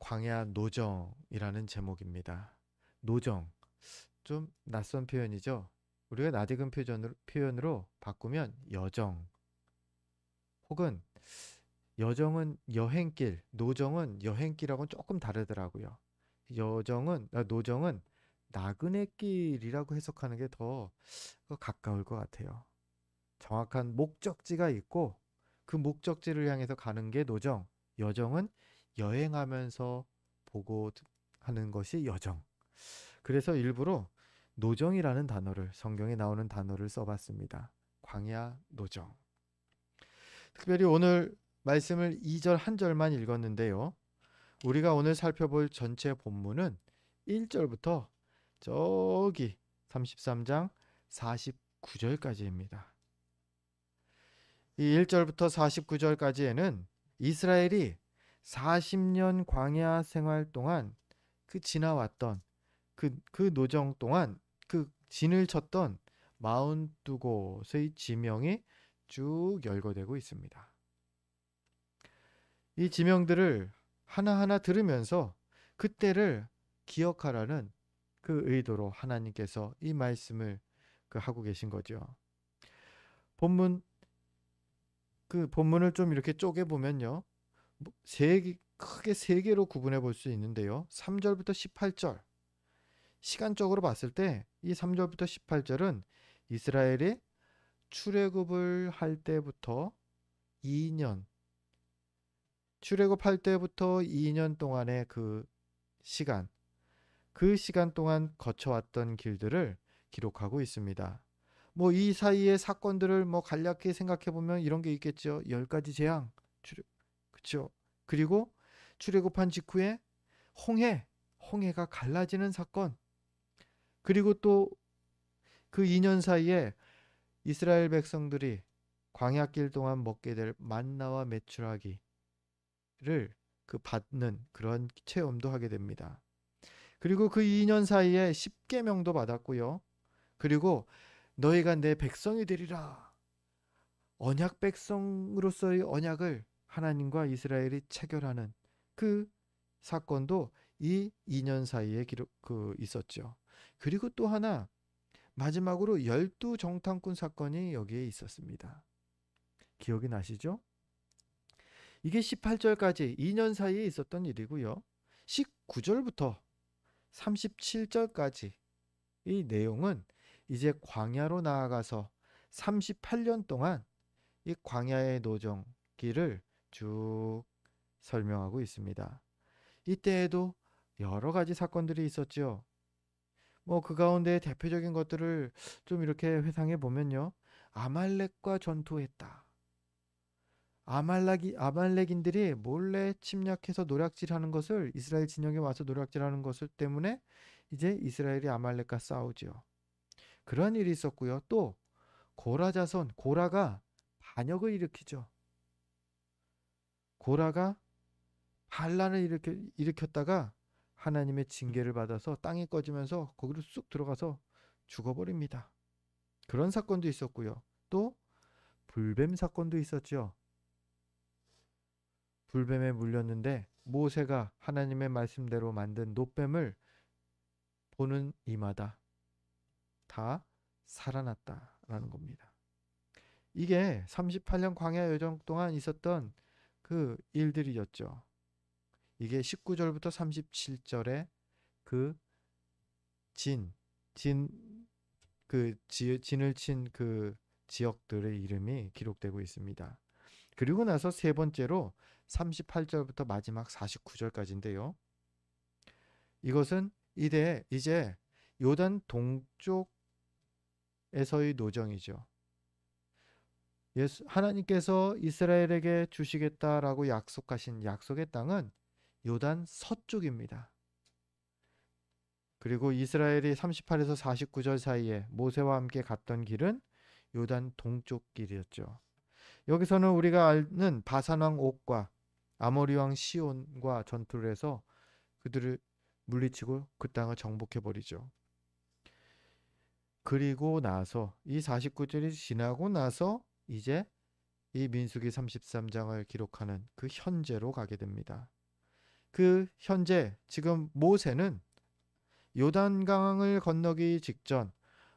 광야 노정이라는 제목입니다. 노정, 좀 낯선 표현이죠. 우리가 낯익은 표현으로 바꾸면 여정, 혹은 여정은 여행길, 노정은 여행길하고는 조금 다르더라고요. 노정은 나그네 길이라고 해석하는 게 더 가까울 것 같아요. 정확한 목적지가 있고 그 목적지를 향해서 가는 게 노정, 여정은 여행하면서 보고 하는 것이 여정. 그래서 일부러 노정이라는 단어를, 성경에 나오는 단어를 써봤습니다. 광야 노정. 특별히 오늘 말씀을 2절 한 절만 읽었는데요. 우리가 오늘 살펴볼 전체 본문은 1절부터 저기 33장 49절까지입니다. 이 1절부터 49절까지에는 이스라엘이 40년 광야 생활 동안 지나왔던 그 노정 동안 그 진을 쳤던 42곳의 지명이 쭉 열거되고 있습니다. 이 지명들을 하나하나 들으면서 그때를 기억하라는 그 의도로 하나님께서 이 말씀을 하고 계신 거죠. 본문 본문을 좀 이렇게 쪼개 보면요. 크게 세 개로 구분해 볼 수 있는데요. 3절부터 18절. 시간적으로 봤을 때 이 3절부터 18절은 이스라엘이 출애굽을 할 때부터 2년, 출애굽할 때부터 2년 동안의 시간, 그 시간 동안 거쳐왔던 길들을 기록하고 있습니다. 뭐 이 사이의 사건들을 뭐 간략히 생각해 보면 이런 게 있겠죠. 10가지 재앙, 그렇죠. 그리고 출애굽한 직후에 홍해가 갈라지는 사건. 그리고 또 그 2년 사이에 이스라엘 백성들이 광야길 동안 먹게 될 만나와 메추라기를 받는 그런 체험도 하게 됩니다. 그리고 그 2년 사이에 십계명도 받았고요. 그리고 너희가 내 백성이 되리라. 언약 백성으로서의 언약을 하나님과 이스라엘이 체결하는 그 사건도 이 2년 사이에 있었죠. 그리고 또 하나 마지막으로 12정탐꾼 사건이 여기에 있었습니다. 기억이 나시죠? 이게 18절까지 2년 사이에 있었던 일이고요. 19절부터 37절까지 이 내용은 이제 광야로 나아가서 38년 동안 이 광야의 노정기를 쭉 설명하고 있습니다. 이때에도 여러 가지 사건들이 있었죠. 뭐 그 가운데 대표적인 것들을 좀 이렇게 회상해 보면요. 아말렉과 전투했다. 아말렉인들이 몰래 침략해서 노략질하는 것을 이스라엘 진영에 와서 노략질하는 것을 때문에 이제 이스라엘이 아말렉과 싸우지요. 그런 일이 있었고요. 또 고라가 반역을 일으키죠. 고라가 반란을 일으켰다가 하나님의 징계를 받아서 땅이 꺼지면서 거기로 쑥 들어가서 죽어버립니다. 그런 사건도 있었고요. 또 불뱀 사건도 있었죠. 불뱀에 물렸는데 모세가 하나님의 말씀대로 만든 놋뱀을 보는 이마다 다 살아났다라는 겁니다. 이게 38년 광야 여정 동안 있었던 그 일들이었죠. 이게 19절부터 37절에 그 진, 진, 진을 친 지역들의 이름이 기록되고 있습니다. 그리고 나서 세 번째로 38절부터 마지막 49절까지인데요. 이것은 이제 요단 동쪽에서의 노정이죠. 하나님께서 이스라엘에게 주시겠다라고 약속하신 약속의 땅은 요단 서쪽입니다. 그리고 이스라엘이 38에서 49절 사이에 모세와 함께 갔던 길은 요단 동쪽 길이었죠. 여기서는 우리가 아는 바산 왕 옥과 아모리 왕 시온과 전투를 해서 그들을 물리치고 그 땅을 정복해 버리죠. 그리고 나서 이 49절이 지나고 나서 이제 이 민수기 33장을 기록하는 그 현재로 가게 됩니다. 그 현재 지금 모세는 요단강을 건너기 직전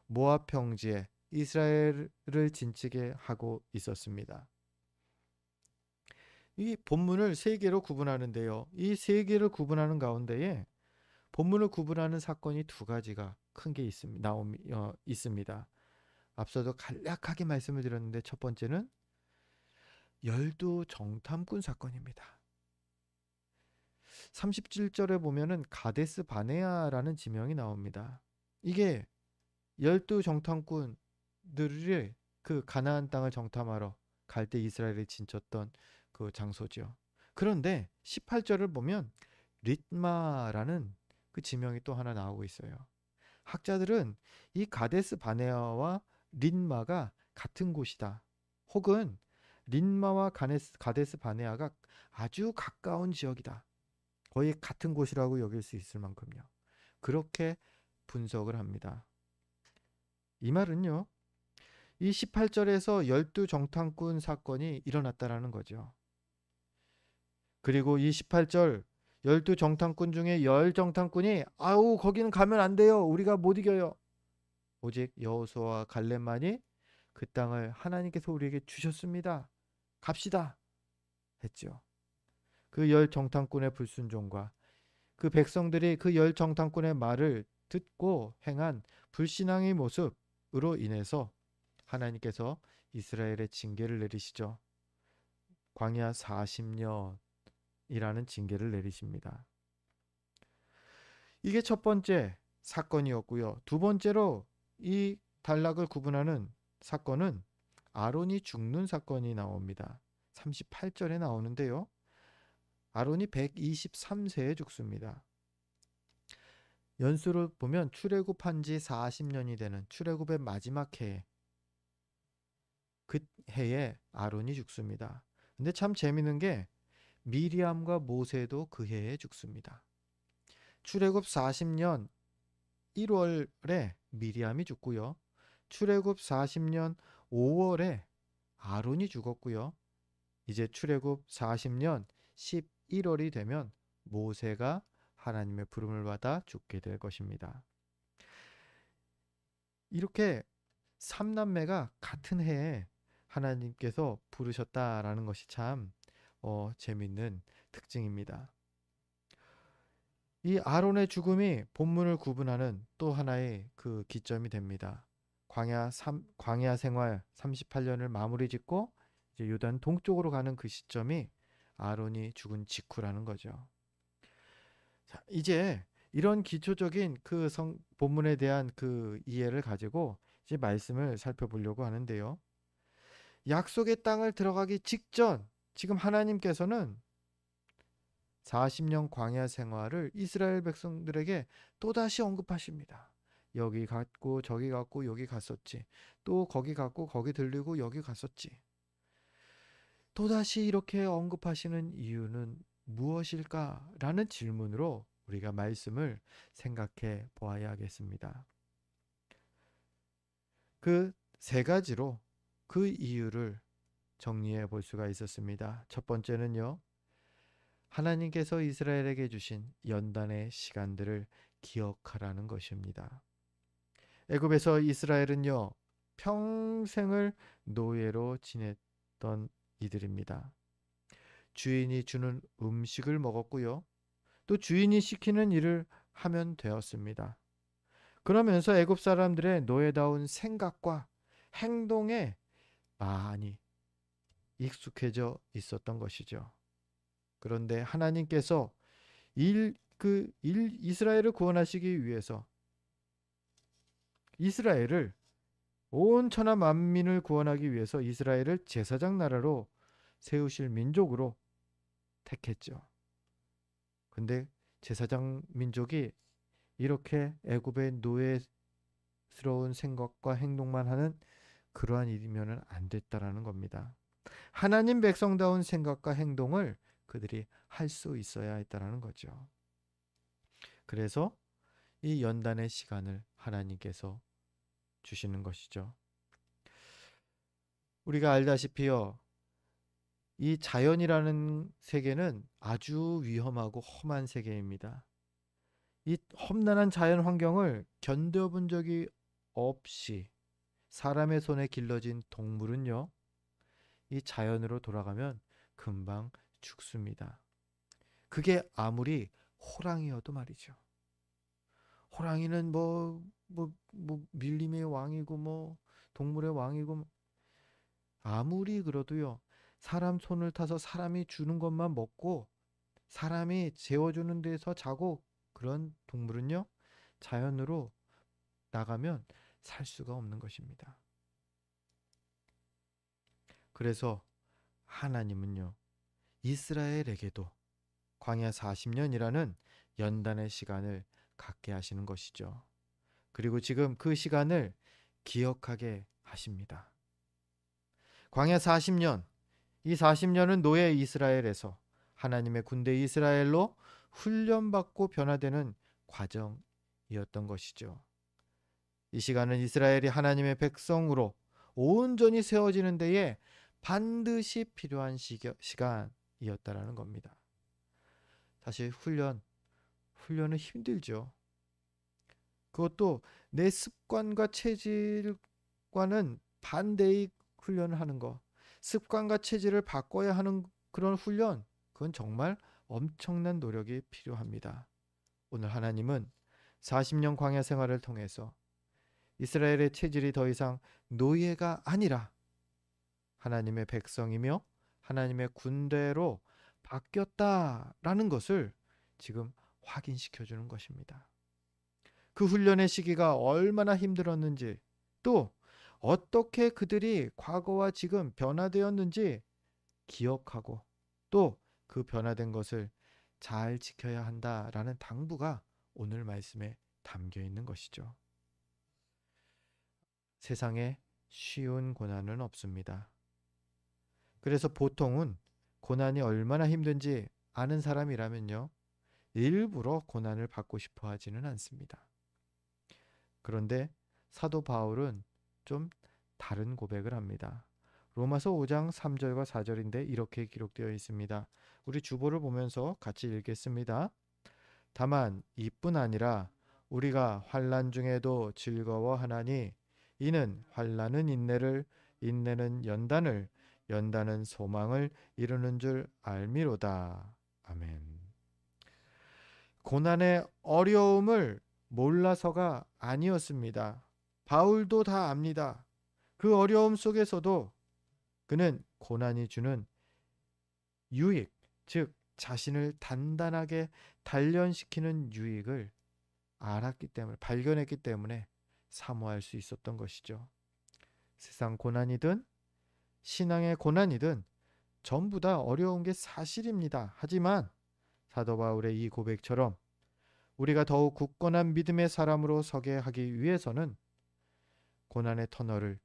모압 평지에 이스라엘을 진치게 하고 있었습니다. 이 본문을 세 개로 구분하는데요. 이 세 개를 구분하는 가운데에 본문을 구분하는 사건이 두 가지가 큰 게 있습니다. 앞서도 간략하게 말씀을 드렸는데 첫 번째는 열두 정탐꾼 사건입니다. 37절에 보면은 가데스 바네아라는 지명이 나옵니다. 이게 열두 정탐꾼들이 그 가나안 땅을 정탐하러 갈 때 이스라엘에 진쳤던 그 장소죠. 그런데 18절을 보면 릿마라는 그 지명이 또 하나 나오고 있어요. 학자들은 이 가데스 바네아와 린마가 같은 곳이다. 혹은 린마와 가데스 바네아가 아주 가까운 지역이다. 거의 같은 곳이라고 여길 수 있을 만큼요. 그렇게 분석을 합니다. 이 말은요. 이 18절에서 12 정탐꾼 사건이 일어났다라는 거죠. 그리고 이 18절 12 정탐꾼 중에 10 정탐꾼이 아우 거기는 가면 안 돼요. 우리가 못 이겨요. 오직 여호수아와 갈렙만이 그 땅을 하나님께서 우리에게 주셨습니다. 갑시다. 했죠. 그 10 정탐꾼의 불순종과 그 백성들이 그 10 정탐꾼의 말을 듣고 행한 불신앙의 모습으로 인해서 하나님께서 이스라엘의 징계를 내리시죠. 광야 40년이라는 징계를 내리십니다. 이게 첫 번째 사건이었고요. 두 번째로 이 단락을 구분하는 사건은 아론이 죽는 사건이 나옵니다. 38절에 나오는데요. 아론이 123세에 죽습니다. 연수를 보면 출애굽한 지 40년이 되는 출애굽의 마지막 해에 그 해에 아론이 죽습니다. 근데 참 재미있는 게 미리암과 모세도 그 해에 죽습니다. 출애굽 40년 1월에 미리암이 죽고요. 출애굽 40년 5월에 아론이 죽었고요. 이제 출애굽 40년 11월이 되면 모세가 하나님의 부름을 받아 죽게 될 것입니다. 이렇게 3남매가 같은 해에 하나님께서 부르셨다라는 것이 참 재밌는 특징입니다. 이 아론의 죽음이 본문을 구분하는 또 하나의 그 기점이 됩니다. 광야 생활 38년을 마무리 짓고 이제 요단 동쪽으로 가는 그 시점이 아론이 죽은 직후라는 거죠. 자, 이제 이런 기초적인 그 본문에 대한 그 이해를 가지고 이제 말씀을 살펴보려고 하는데요. 약속의 땅을 들어가기 직전 지금 하나님께서는 40년 광야 생활을 이스라엘 백성들에게 또다시 언급하십니다. 여기 갔고 저기 갔고 여기 갔었지. 또 거기 갔고 거기 들리고 여기 갔었지. 또다시 이렇게 언급하시는 이유는 무엇일까라는 질문으로 우리가 말씀을 생각해 보아야 하겠습니다. 그 세 가지로 그 이유를 정리해 볼 수가 있었습니다. 첫 번째는요. 하나님께서 이스라엘에게 주신 연단의 시간들을 기억하라는 것입니다. 애굽에서 이스라엘은요. 평생을 노예로 지냈던 이들입니다. 주인이 주는 음식을 먹었고요. 또 주인이 시키는 일을 하면 되었습니다. 그러면서 애굽 사람들의 노예다운 생각과 행동에 많이 익숙해져 있었던 것이죠. 그런데 하나님께서 이스라엘을 구원하시기 위해서 이스라엘을 온 천하 만민을 구원하기 위해서 이스라엘을 제사장 나라로 세우실 민족으로 택했죠. 근데 제사장 민족이 이렇게 애굽의 노예스러운 생각과 행동만 하는 그러한 일이면은 안 됐다라는 겁니다. 하나님 백성다운 생각과 행동을 그들이 할 수 있어야 했다라는 거죠. 그래서 이 연단의 시간을 하나님께서 주시는 것이죠. 우리가 알다시피요. 이 자연이라는 세계는 아주 위험하고 험한 세계입니다. 이 험난한 자연 환경을 견뎌본 적이 없이 사람의 손에 길러진 동물은요, 이 자연으로 돌아가면 금방 죽습니다. 그게 아무리 호랑이여도 말이죠. 호랑이는 밀림의 왕이고 동물의 왕이고 아무리 그러도요. 사람 손을 타서 사람이 주는 것만 먹고 사람이 재워주는 데서 자고 그런 동물은요. 자연으로 나가면 살 수가 없는 것입니다. 그래서 하나님은요. 이스라엘에게도 광야 40년이라는 연단의 시간을 갖게 하시는 것이죠. 그리고 지금 그 시간을 기억하게 하십니다. 광야 40년, 이 40년은 노예 이스라엘에서 하나님의 군대 이스라엘로 훈련받고 변화되는 과정이었던 것이죠. 이 시간은 이스라엘이 하나님의 백성으로 온전히 세워지는 데에 반드시 필요한 시간이었다라는 겁니다. 사실 훈련은 힘들죠. 그것도 내 습관과 체질과는 반대의 훈련을 하는 거. 습관과 체질을 바꿔야 하는 그런 훈련, 그건 정말 엄청난 노력이 필요합니다. 오늘 하나님은 40년 광야 생활을 통해서 이스라엘의 체질이 더 이상 노예가 아니라 하나님의 백성이며 하나님의 군대로 바뀌었다라는 것을 지금 확인시켜 주는 것입니다. 그 훈련의 시기가 얼마나 힘들었는지, 또 어떻게 그들이 과거와 지금 변화되었는지 기억하고 또 그 변화된 것을 잘 지켜야 한다라는 당부가 오늘 말씀에 담겨 있는 것이죠. 세상에 쉬운 고난은 없습니다. 그래서 보통은 고난이 얼마나 힘든지 아는 사람이라면요, 일부러 고난을 받고 싶어 하지는 않습니다. 그런데 사도 바울은 좀 다른 고백을 합니다. 로마서 5장 3절과 4절인데 이렇게 기록되어 있습니다. 우리 주보를 보면서 같이 읽겠습니다. 다만 이뿐 아니라 우리가 환난 중에도 즐거워하나니 이는 환난은 인내를, 인내는 연단을, 연단은 소망을 이루는 줄 알미로다. 아멘. 고난의 어려움을 몰라서가 아니었습니다. 바울도 다 압니다. 그 어려움 속에서도 그는 고난이 주는 유익, 즉 자신을 단단하게 단련시키는 유익을 알았기 때문에, 발견했기 때문에 사모할 수 있었던 것이죠. 세상 고난이든 신앙의 고난이든 전부 다 어려운 게 사실입니다. 하지만 사도 바울의 이 고백처럼 우리가 더욱 굳건한 믿음의 사람으로 서게 하기 위해서는 고난의 터널을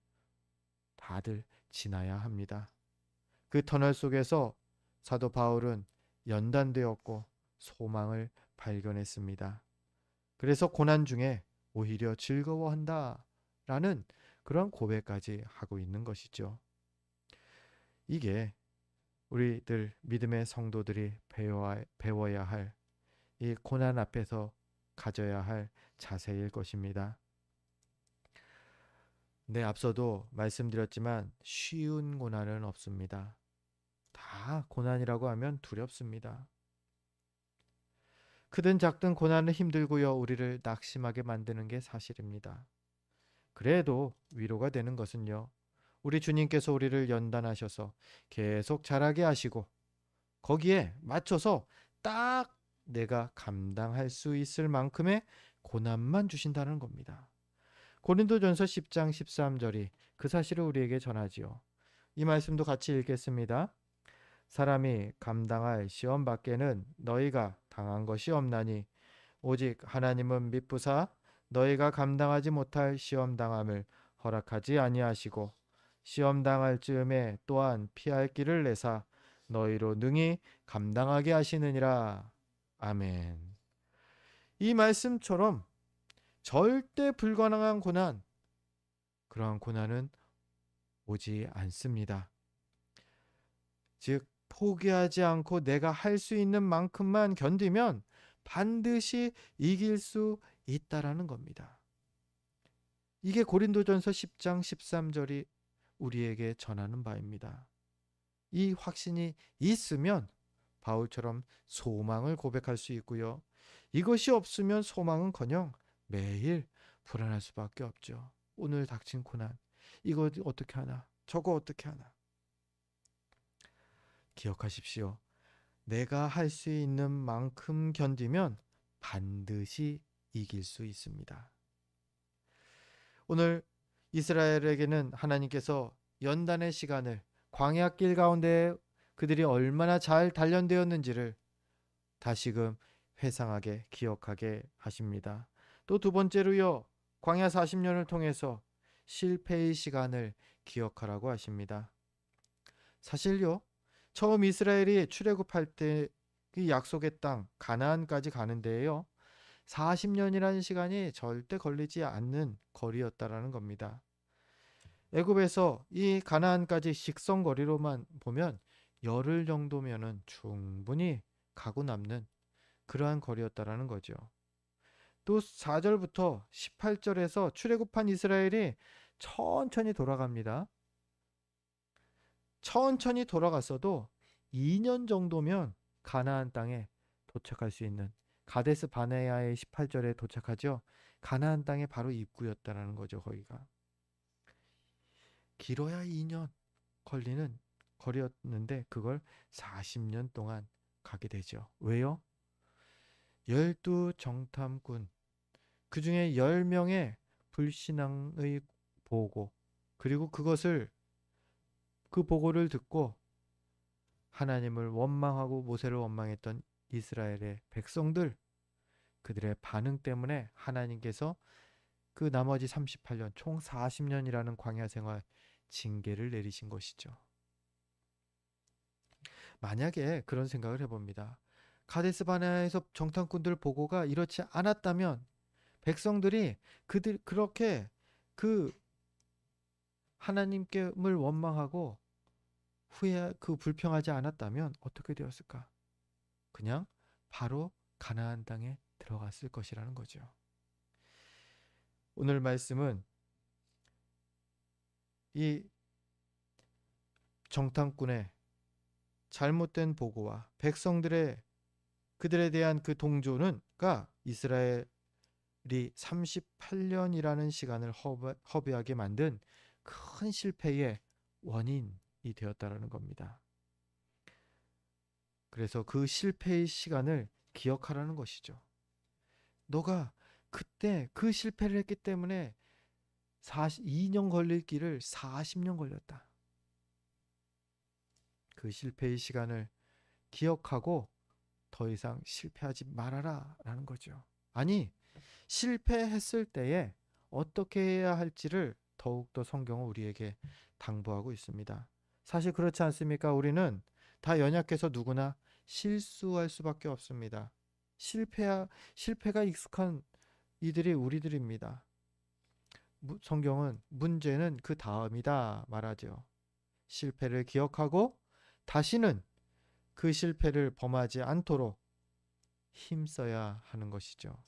다들 지나야 합니다. 그 터널 속에서 사도 바울은 연단되었고 소망을 발견했습니다. 그래서 고난 중에 오히려 즐거워한다 라는 그런 고백까지 하고 있는 것이죠. 이게 우리들 믿음의 성도들이 배워야 할, 이 고난 앞에서 가져야 할 자세일 것입니다. 네, 앞서도 말씀드렸지만 쉬운 고난은 없습니다. 다 고난이라고 하면 두렵습니다. 크든 작든 고난은 힘들고요, 우리를 낙심하게 만드는 게 사실입니다. 그래도 위로가 되는 것은요, 우리 주님께서 우리를 연단하셔서 계속 자라게 하시고 거기에 맞춰서 딱 내가 감당할 수 있을 만큼의 고난만 주신다는 겁니다. 고린도전서 10장 13절이 그 사실을 우리에게 전하지요. 이 말씀도 같이 읽겠습니다. 사람이 감당할 시험 밖에는 너희가 당한 것이 없나니 오직 하나님은 미쁘사 너희가 감당하지 못할 시험 당함을 허락하지 아니하시고 시험 당할 즈음에 또한 피할 길을 내사 너희로 능히 감당하게 하시느니라. 아멘. 이 말씀처럼 절대 불가능한 고난, 그러한 고난은 오지 않습니다. 즉 포기하지 않고 내가 할 수 있는 만큼만 견디면 반드시 이길 수 있다라는 겁니다. 이게 고린도전서 10장 13절이 우리에게 전하는 바입니다. 이 확신이 있으면 바울처럼 소망을 고백할 수 있고요. 이것이 없으면 소망은커녕 매일 불안할 수밖에 없죠. 오늘 닥친 고난, 이거 어떻게 하나, 저거 어떻게 하나. 기억하십시오. 내가 할 수 있는 만큼 견디면 반드시 이길 수 있습니다. 오늘 이스라엘에게는 하나님께서 연단의 시간을, 광야 길 가운데 그들이 얼마나 잘 단련되었는지를 다시금 회상하게 기억하게 하십니다. 또 두 번째로요, 광야 40년을 통해서 실패의 시간을 기억하라고 하십니다. 사실요, 처음 이스라엘이 출애굽할 때 그 약속의 땅 가나안까지 가는 데에요, 40년이라는 시간이 절대 걸리지 않는 거리였다라는 겁니다. 애굽에서 이 가나안까지 직선거리로만 보면 열흘 정도면은 충분히 가고 남는 그러한 거리였다라는 거죠. 또 4절부터 18절에서 출애굽한 이스라엘이 천천히 돌아갑니다. 천천히 돌아갔어도 2년 정도면 가나안 땅에 도착할 수 있는, 가데스 바네아의 18절에 도착하죠. 가나안 땅에 바로 입구였다라는 거죠. 거기가 길어야 2년 걸리는 거리였는데 그걸 40년 동안 가게 되죠. 왜요? 12 정탐꾼, 그 중에 10명의 불신앙의 보고, 그리고 그 보고를 듣고 하나님을 원망하고 모세를 원망했던 이스라엘의 백성들, 그들의 반응 때문에 하나님께서 그 나머지 38년, 총 40년이라는 광야 생활 징계를 내리신 것이죠. 만약에 그런 생각을 해봅니다. 가데스 바네아에서 정탐꾼들 보고가 이렇지 않았다면, 백성들이 그렇게 그 하나님께를 원망하고 불평하지 않았다면 어떻게 되었을까? 그냥 바로 가나안 땅에 들어갔을 것이라는 거죠. 오늘 말씀은 이 정탐꾼의 잘못된 보고와 그들에 대한 그 동조는가 이스라엘이 38년이라는 시간을 허비하게 만든 큰 실패의 원인이 되었다라는 겁니다. 그래서 그 실패의 시간을 기억하라는 것이죠. 너가 그때 그 실패를 했기 때문에 2년 걸릴 길을 40년 걸렸다. 그 실패의 시간을 기억하고 더 이상 실패하지 말아라 라는 거죠. 아니, 실패했을 때에 어떻게 해야 할지를 더욱더 성경은 우리에게 당부하고 있습니다. 사실 그렇지 않습니까? 우리는 다 연약해서 누구나 실수할 수밖에 없습니다. 실패가 익숙한 이들이 우리들입니다. 성경은 문제는 그 다음이다 말하죠. 실패를 기억하고 다시는 그 실패를 범하지 않도록 힘써야 하는 것이죠.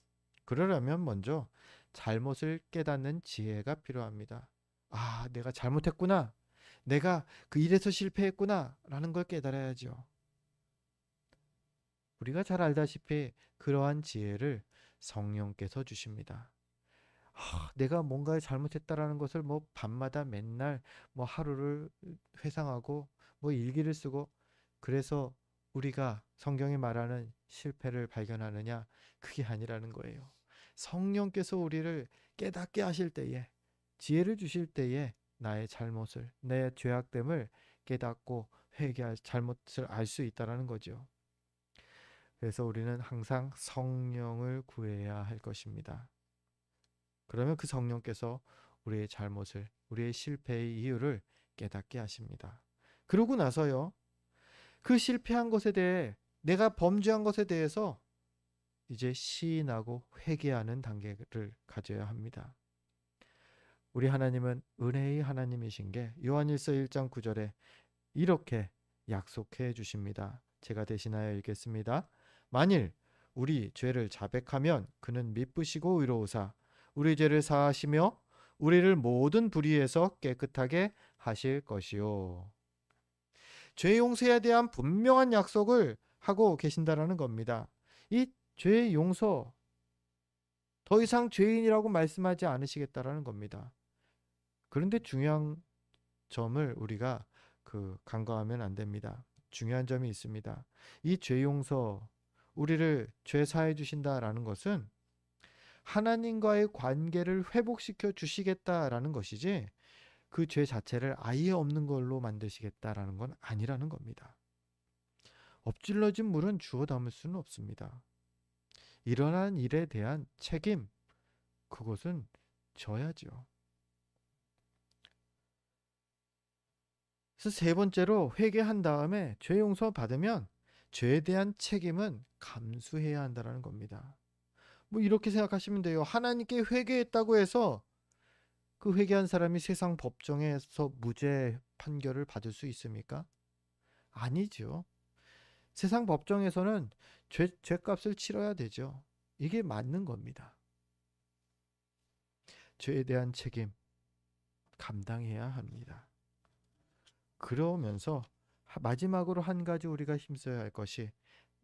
그러려면 먼저 잘못을 깨닫는 지혜가 필요합니다. 아, 내가 잘못했구나. 내가 그 일에서 실패했구나 라는 걸 깨달아야죠. 우리가 잘 알다시피 그러한 지혜를 성령께서 주십니다. 내가 뭔가를 잘못했다라는 것을 뭐 밤마다 맨날 뭐 하루를 회상하고 뭐 일기를 쓰고 그래서 우리가 성경이 말하는 실패를 발견하느냐? 그게 아니라는 거예요. 성령께서 우리를 깨닫게 하실 때에, 지혜를 주실 때에 나의 잘못을, 내 죄악됨을 깨닫고 회개할, 잘못을 알 수 있다라는 거죠. 그래서 우리는 항상 성령을 구해야 할 것입니다. 그러면 그 성령께서 우리의 잘못을, 우리의 실패의 이유를 깨닫게 하십니다. 그러고 나서요, 그 실패한 것에 대해, 내가 범죄한 것에 대해서 이제 시인하고 회개하는 단계를 가져야 합니다. 우리 하나님은 은혜의 하나님이신 게 요한일서 1장 9절에 이렇게 약속해 주십니다. 제가 대신하여 읽겠습니다. 만일 우리 죄를 자백하면 그는 미쁘시고 의로우사 우리 죄를 사하시며 우리를 모든 불의에서 깨끗하게 하실 것이요. 죄 용서에 대한 분명한 약속을 하고 계신다라는 겁니다. 이 죄 용서, 더 이상 죄인이라고 말씀하지 않으시겠다라는 겁니다. 그런데 중요한 점을 우리가 간과하면 안 됩니다. 중요한 점이 있습니다. 이 죄 용서, 우리를 죄 사해 주신다라는 것은 하나님과의 관계를 회복시켜 주시겠다라는 것이지 그 죄 자체를 아예 없는 걸로 만드시겠다라는 건 아니라는 겁니다. 엎질러진 물은 주워 담을 수는 없습니다. 일어난 일에 대한 책임, 그것은 져야죠. 그래서 세 번째로 회개한 다음에 죄 용서 받으면 죄에 대한 책임은 감수해야 한다는 겁니다. 뭐 이렇게 생각하시면 돼요. 하나님께 회개했다고 해서 그 회개한 사람이 세상 법정에서 무죄 판결을 받을 수 있습니까? 아니죠. 세상 법정에서는 죄값을 치러야 되죠. 이게 맞는 겁니다. 죄에 대한 책임 감당해야 합니다. 그러면서 마지막으로 한 가지 우리가 힘써야 할 것이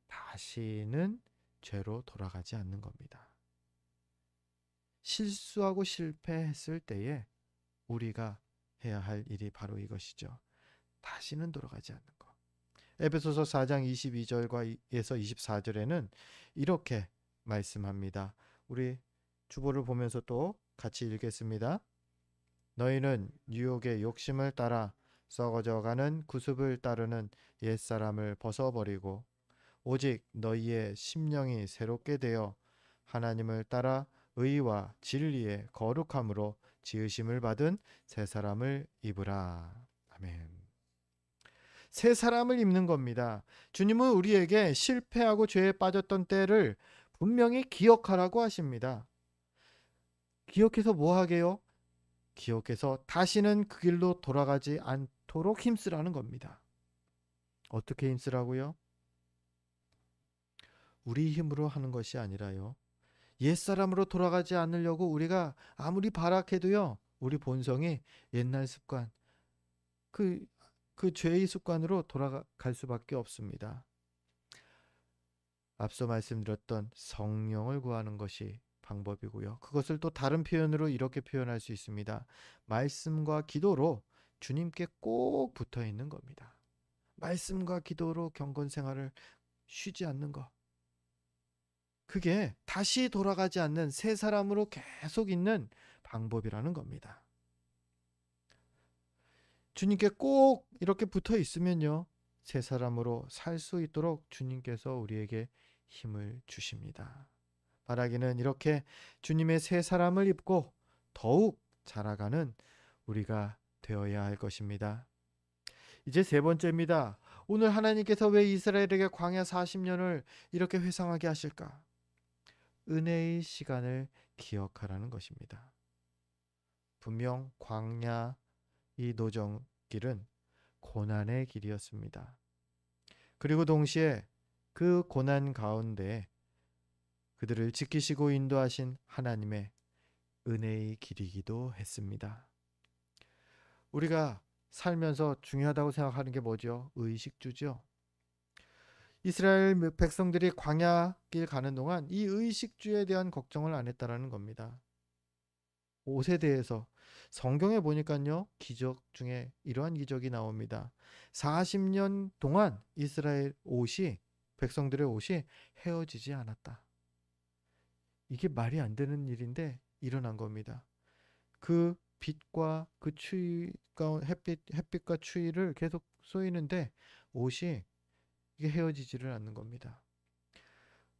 다시는 죄로 돌아가지 않는 겁니다. 실수하고 실패했을 때에 우리가 해야 할 일이 바로 이것이죠. 다시는 돌아가지 않는 것. 에베소서 4장 22절에서 24절에는 이렇게 말씀합니다. 우리 주보를 보면서 또 같이 읽겠습니다. 너희는 유혹의 욕심을 따라 썩어져가는 구습을 따르는 옛사람을 벗어버리고 오직 너희의 심령이 새롭게 되어 하나님을 따라 의와 진리의 거룩함으로 지으심을 받은 새 사람을 입으라. 아멘. 새 사람을 입는 겁니다. 주님은 우리에게 실패하고 죄에 빠졌던 때를 분명히 기억하라고 하십니다. 기억해서 뭐 하게요? 기억해서 다시는 그 길로 돌아가지 않도록 힘쓰라는 겁니다. 어떻게 힘쓰라고요? 우리 힘으로 하는 것이 아니라요. 옛사람으로 돌아가지 않으려고 우리가 아무리 발악해도요. 우리 본성이 옛날 습관, 그, 그 죄의 습관으로 돌아갈 수밖에 없습니다. 앞서 말씀드렸던 성령을 구하는 것이 방법이고요. 그것을 또 다른 표현으로 이렇게 표현할 수 있습니다. 말씀과 기도로 주님께 꼭 붙어 있는 겁니다. 말씀과 기도로 경건 생활을 쉬지 않는 것. 그게 다시 돌아가지 않는 새 사람으로 계속 있는 방법이라는 겁니다. 주님께 꼭 이렇게 붙어 있으면요. 새 사람으로 살 수 있도록 주님께서 우리에게 힘을 주십니다. 바라기는 이렇게 주님의 새 사람을 입고 더욱 자라가는 우리가 되어야 할 것입니다. 이제 세 번째입니다. 오늘 하나님께서 왜 이스라엘에게 광야 40년을 이렇게 회상하게 하실까? 은혜의 시간을 기억하라는 것입니다. 분명 광야 이 노정길은 고난의 길이었습니다. 그리고 동시에 그 고난 가운데 그들을 지키시고 인도하신 하나님의 은혜의 길이기도 했습니다. 우리가 살면서 중요하다고 생각하는 게 뭐죠? 의식주죠. 이스라엘 백성들이 광야길 가는 동안 이 의식주에 대한 걱정을 안 했다라는 겁니다. 옷에 대해서 성경에 보니까요, 기적 중에 이러한 기적이 나옵니다. 40년 동안 이스라엘 옷이, 백성들의 옷이 헤어지지 않았다. 이게 말이 안 되는 일인데 일어난 겁니다. 그 빛과 그 추위가 햇빛과 추위를 계속 쏘이는데 옷이 이게 헤어지지를 않는 겁니다.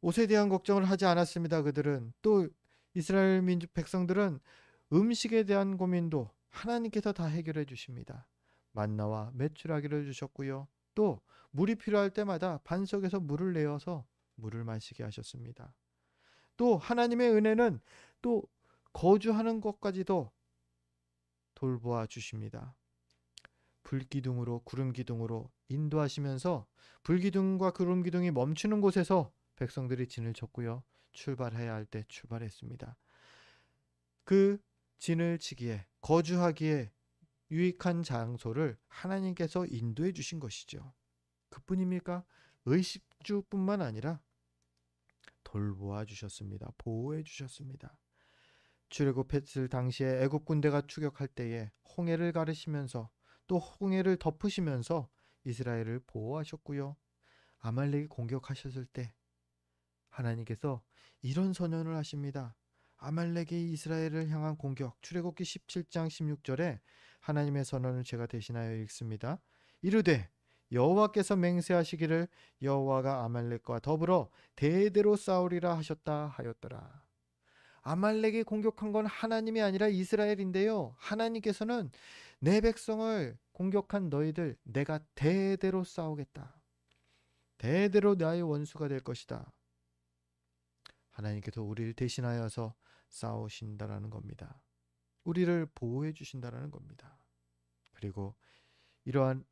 옷에 대한 걱정을 하지 않았습니다. 그들은 또 이스라엘 민족 백성들은 음식에 대한 고민도 하나님께서 다 해결해 주십니다. 만나와 메추라기를 주셨고요. 또 물이 필요할 때마다 반석에서 물을 내어서 물을 마시게 하셨습니다. 또 하나님의 은혜는 또 거주하는 것까지도 돌보아 주십니다. 불기둥으로 구름 기둥으로 인도하시면서 불기둥과 구름기둥이 멈추는 곳에서 백성들이 진을 쳤고요. 출발해야 할 때 출발했습니다. 그 진을 치기에 거주하기에 유익한 장소를 하나님께서 인도해 주신 것이죠. 그뿐입니까? 의식주뿐만 아니라 돌보아 주셨습니다. 보호해 주셨습니다. 출애굽했을 당시에 애굽 군대가 추격할 때에 홍해를 가르시면서 또 홍해를 덮으시면서 이스라엘을 보호하셨고요. 아말렉이 공격하셨을 때 하나님께서 이런 선언을 하십니다. 아말렉이 이스라엘을 향한 공격, 출애굽기 17장 16절에 하나님의 선언을 제가 대신하여 읽습니다. 이르되 여호와께서 맹세하시기를 여호와가 아말렉과 더불어 대대로 싸우리라 하셨다 하였더라. 아말렉이 공격한 건 하나님이 아니라 이스라엘인데요. 하나님께서는 내 백성을 공격한 너희들 내가 대대로 싸우겠다. 대대로 나의 원수가 될 것이다. 하나님께서 우리를 대신하여서 싸우신다라는 겁니다. 우리를 보호해 주신다라는 겁니다. 그리고 이러한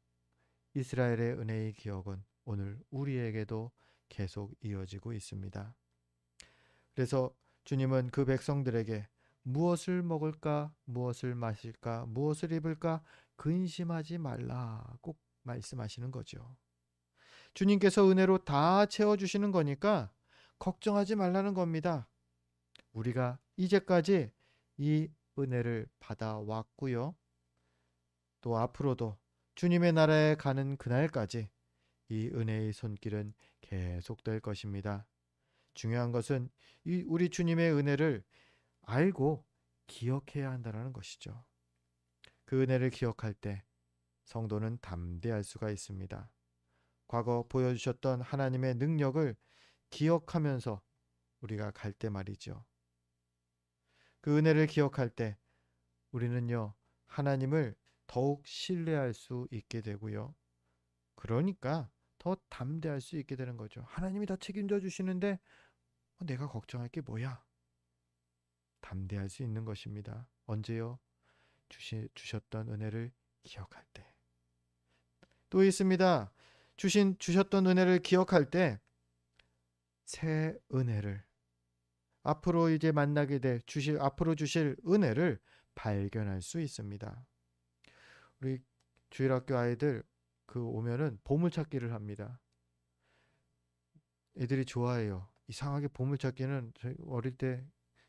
이스라엘의 은혜의 기억은 오늘 우리에게도 계속 이어지고 있습니다. 그래서 주님은 그 백성들에게 무엇을 먹을까, 무엇을 마실까, 무엇을 입을까 근심하지 말라 꼭 말씀하시는 거죠. 주님께서 은혜로 다 채워주시는 거니까 걱정하지 말라는 겁니다. 우리가 이제까지 이 은혜를 받아왔고요. 또 앞으로도 주님의 나라에 가는 그날까지 이 은혜의 손길은 계속될 것입니다. 중요한 것은 우리 주님의 은혜를 알고 기억해야 한다는 것이죠. 그 은혜를 기억할 때 성도는 담대할 수가 있습니다. 과거 보여주셨던 하나님의 능력을 기억하면서 우리가 갈 때 말이죠. 그 은혜를 기억할 때 우리는요, 하나님을 더욱 신뢰할 수 있게 되고요. 그러니까 더 담대할 수 있게 되는 거죠. 하나님이 다 책임져 주시는데 내가 걱정할 게 뭐야? 담대할 수 있는 것입니다. 언제요? 주셨던 은혜를 기억할 때. 또 있습니다. 주셨던 은혜를 기억할 때 새 은혜를 앞으로 이제 만나게 될 앞으로 주실 은혜를 발견할 수 있습니다. 우리 주일학교 아이들 오면은 보물찾기를 합니다. 애들이 좋아해요. 이상하게 보물찾기는 저희 어릴 때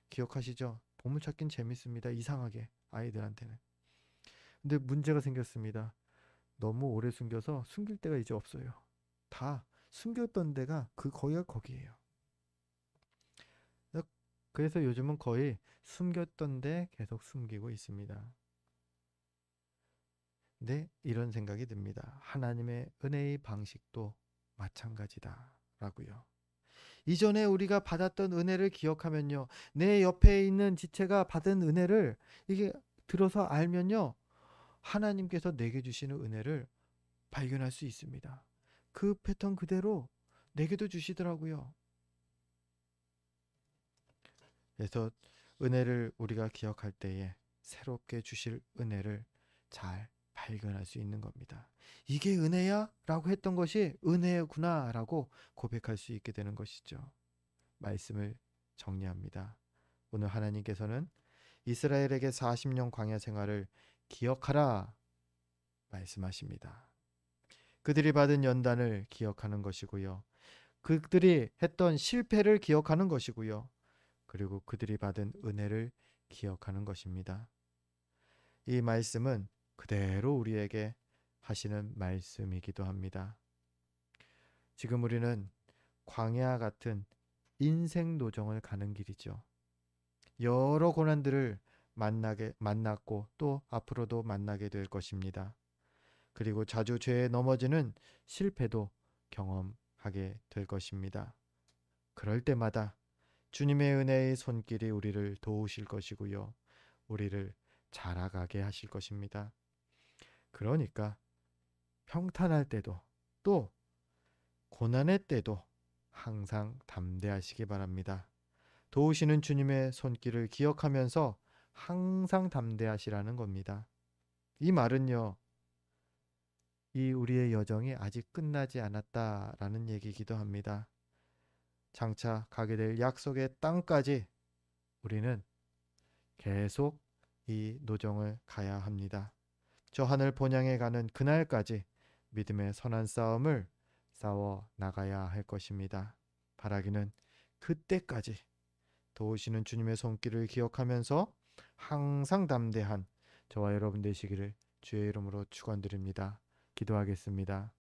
기억하시죠? 보물찾기는 재밌습니다. 이상하게 아이들한테는. 근데 문제가 생겼습니다. 너무 오래 숨겨서 숨길 데가 이제 없어요. 다 숨겼던 데가 거기가 거기예요. 그래서 요즘은 거의 숨겼던 데 계속 숨기고 있습니다. 근데 이런 생각이 듭니다. 하나님의 은혜의 방식도 마찬가지다라고요. 이전에 우리가 받았던 은혜를 기억하면요. 내 옆에 있는 지체가 받은 은혜를 이게 들어서 알면요. 하나님께서 내게 주시는 은혜를 발견할 수 있습니다. 그 패턴 그대로 내게도 주시더라고요. 그래서 은혜를 우리가 기억할 때에 새롭게 주실 은혜를 잘 발견할 수 있는 겁니다. 이게 은혜야? 라고 했던 것이 은혜구나 라고 고백할 수 있게 되는 것이죠. 말씀을 정리합니다. 오늘 하나님께서는 이스라엘에게 40년 광야 생활을 기억하라 말씀하십니다. 그들이 받은 연단을 기억하는 것이고요. 그들이 했던 실패를 기억하는 것이고요. 그리고 그들이 받은 은혜를 기억하는 것입니다. 이 말씀은 그대로 우리에게 하시는 말씀이기도 합니다. 지금 우리는 광야 같은 인생 노정을 가는 길이죠. 여러 고난들을 만났고 또 앞으로도 만나게 될 것입니다. 그리고 자주 죄에 넘어지는 실패도 경험하게 될 것입니다. 그럴 때마다 주님의 은혜의 손길이 우리를 도우실 것이고요. 우리를 자라가게 하실 것입니다. 그러니까 평탄할 때도 또 고난의 때도 항상 담대하시기 바랍니다. 도우시는 주님의 손길을 기억하면서 항상 담대하시라는 겁니다. 이 말은요, 이 우리의 여정이 아직 끝나지 않았다라는 얘기이기도 합니다. 장차 가게 될 약속의 땅까지 우리는 계속 이 노정을 가야 합니다. 저 하늘 본향에 가는 그날까지 믿음의 선한 싸움을 싸워 나가야 할 것입니다. 바라기는 그때까지 도우시는 주님의 손길을 기억하면서 항상 담대한 저와 여러분 되시기를 주의 이름으로 축원드립니다. 기도하겠습니다.